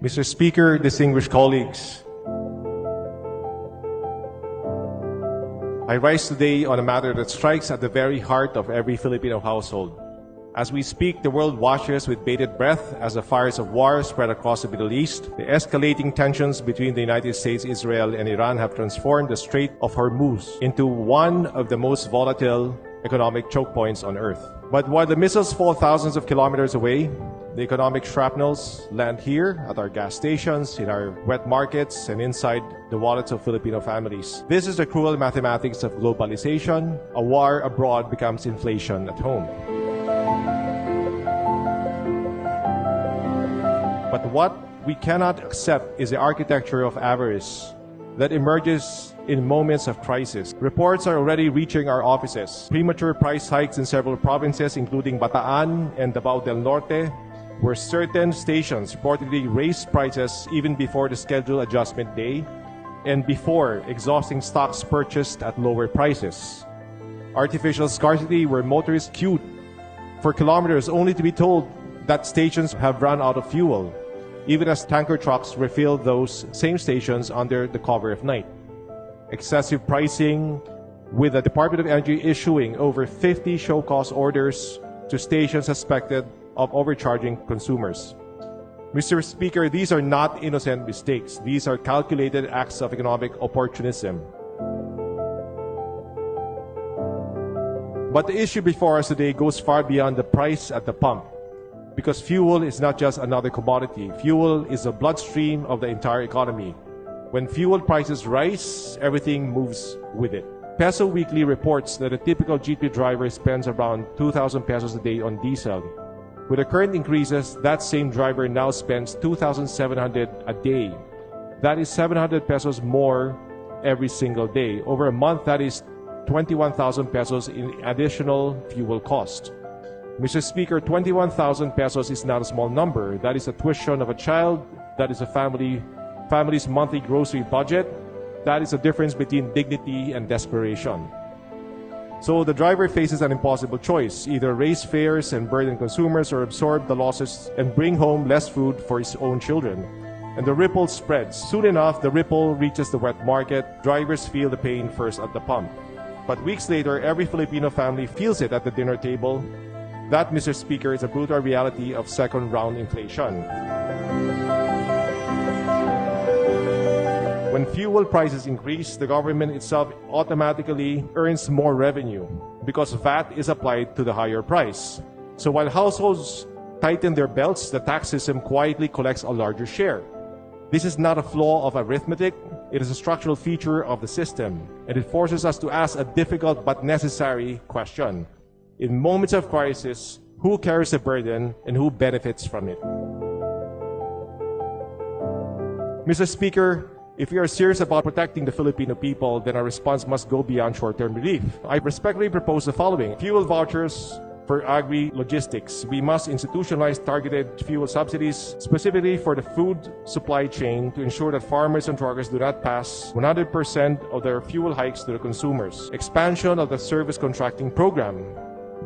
Mr. Speaker, distinguished colleagues, I rise today on a matter that strikes at the very heart of every Filipino household. As we speak, the world watches with bated breath as the fires of war spread across the Middle East. The escalating tensions between the United States, Israel, and Iran have transformed the Strait of 𝗺𝗺𝗆 into one of the most volatile economic choke points on Earth. But while the missiles fall thousands of kilometers away, the economic shrapnels land here at our gas stations, in our wet markets, and inside the wallets of Filipino families. This is the cruel mathematics of globalization. A war abroad becomes inflation at home. But what we cannot accept is the architecture of avarice that emerges in moments of crisis. Reports are already reaching our offices. Premature price hikes in several provinces, including Bataan and Davao del Norte, where certain stations reportedly raised prices even before the scheduled adjustment day and before exhausting stocks purchased at lower prices. Artificial scarcity, where motorists queued for kilometers only to be told that stations have run out of fuel, even as tanker trucks refill those same stations under the cover of night. Excessive pricing, with the Department of Energy issuing over 50 show cause orders to stations suspected of overcharging consumers. Mr. Speaker, these are not innocent mistakes. These are calculated acts of economic opportunism. But the issue before us today goes far beyond the price at the pump, because fuel is not just another commodity. Fuel is the bloodstream of the entire economy. When fuel prices rise, everything moves with it. Peso Weekly reports that a typical jeepney driver spends around 2,000 pesos a day on diesel. With the current increases, that same driver now spends 2,700 a day. That is 700 pesos more every single day. Over a month, that is 21,000 pesos in additional fuel cost. Mr. Speaker, 21,000 pesos is not a small number. That is the tuition of a child. That is a family's monthly grocery budget. That is the difference between dignity and desperation. So the driver faces an impossible choice: either raise fares and burden consumers, or absorb the losses and bring home less food for his own children. And the ripple spreads. Soon enough, the ripple reaches the wet market. Drivers feel the pain first at the pump. But weeks later, every Filipino family feels it at the dinner table. That, Mr. Speaker, is a brutal reality of second-round inflation. When fuel prices increase, the government itself automatically earns more revenue because VAT is applied to the higher price. So while households tighten their belts, the tax system quietly collects a larger share. This is not a flaw of arithmetic. It is a structural feature of the system, and it forces us to ask a difficult but necessary question. In moments of crisis, who carries the burden and who benefits from it? Mr. Speaker, if we are serious about protecting the Filipino people, then our response must go beyond short-term relief. I respectfully propose the following: fuel vouchers for agri-logistics. We must institutionalize targeted fuel subsidies, specifically for the food supply chain, to ensure that farmers and truckers do not pass 100% of their fuel hikes to the consumers. Expansion of the service contracting program.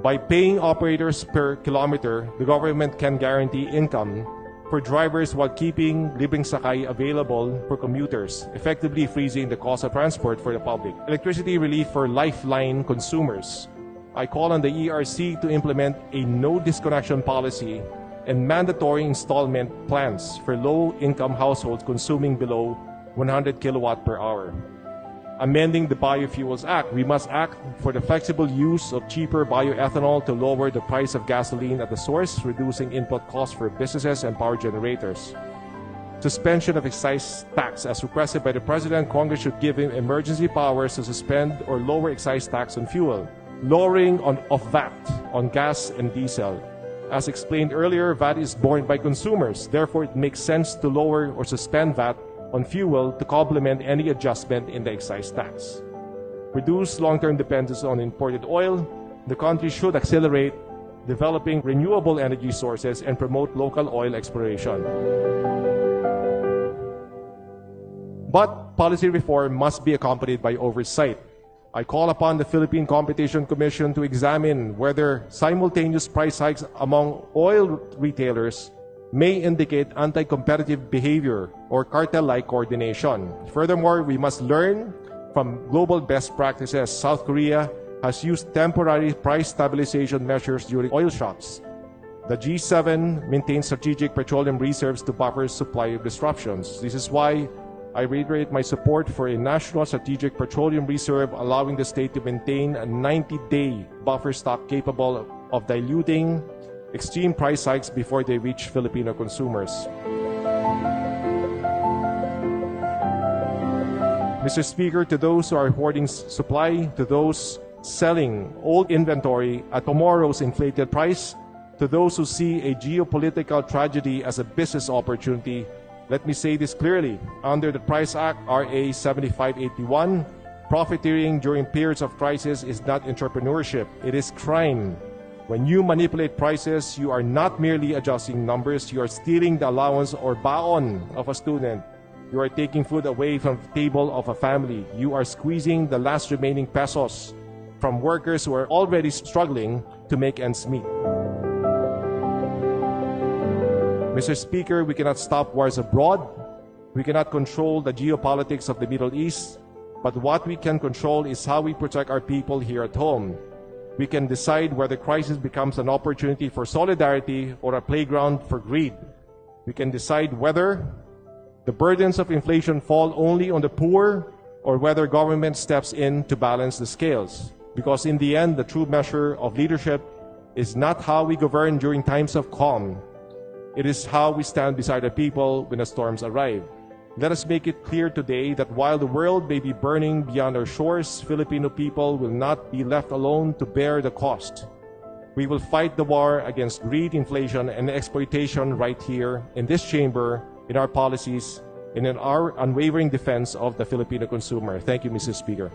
By paying operators per kilometer, the government can guarantee income for drivers while keeping libreng sakay available for commuters, effectively freezing the cost of transport for the public. Electricity relief for lifeline consumers. I call on the ERC to implement a no disconnection policy and mandatory installment plans for low-income households consuming below 100 kilowatt per hour. Amending the Biofuels Act, we must act for the flexible use of cheaper bioethanol to lower the price of gasoline at the source, reducing input costs for businesses and power generators. Suspension of excise tax. As requested by the President, Congress should give him emergency powers to suspend or lower excise tax on fuel. Lowering of VAT on gas and diesel. As explained earlier, VAT is borne by consumers. Therefore, it makes sense to lower or suspend VAT on fuel to complement any adjustment in the excise tax. Reduce long-term dependence on imported oil. The country should accelerate developing renewable energy sources and promote local oil exploration. But policy reform must be accompanied by oversight. I call upon the Philippine Competition Commission to examine whether simultaneous price hikes among oil retailers may indicate anti-competitive behavior or cartel-like coordination. Furthermore, we must learn from global best practices. South Korea has used temporary price stabilization measures during oil shocks. The G7 maintains strategic petroleum reserves to buffer supply disruptions. This is why I reiterate my support for a national strategic petroleum reserve, allowing the state to maintain a 90-day buffer stock capable of diluting extreme price hikes before they reach Filipino consumers. Mr. Speaker, to those who are hoarding supply, to those selling old inventory at tomorrow's inflated price, to those who see a geopolitical tragedy as a business opportunity, let me say this clearly. Under the Price Act, RA 7581, profiteering during periods of crisis is not entrepreneurship, it is crime. When you manipulate prices, you are not merely adjusting numbers, you are stealing the allowance or baon of a student. You are taking food away from the table of a family. You are squeezing the last remaining pesos from workers who are already struggling to make ends meet. Mr. Speaker, we cannot stop wars abroad. We cannot control the geopolitics of the Middle East. But what we can control is how we protect our people here at home. We can decide whether crisis becomes an opportunity for solidarity or a playground for greed. We can decide whether the burdens of inflation fall only on the poor or whether government steps in to balance the scales. Because in the end, the true measure of leadership is not how we govern during times of calm. It is how we stand beside the people when the storms arrive. Let us make it clear today that while the world may be burning beyond our shores, Filipino people will not be left alone to bear the cost. We will fight the war against greed, inflation, and exploitation right here in this chamber, in our policies, and in our unwavering defense of the Filipino consumer. Thank you, Mr. Speaker.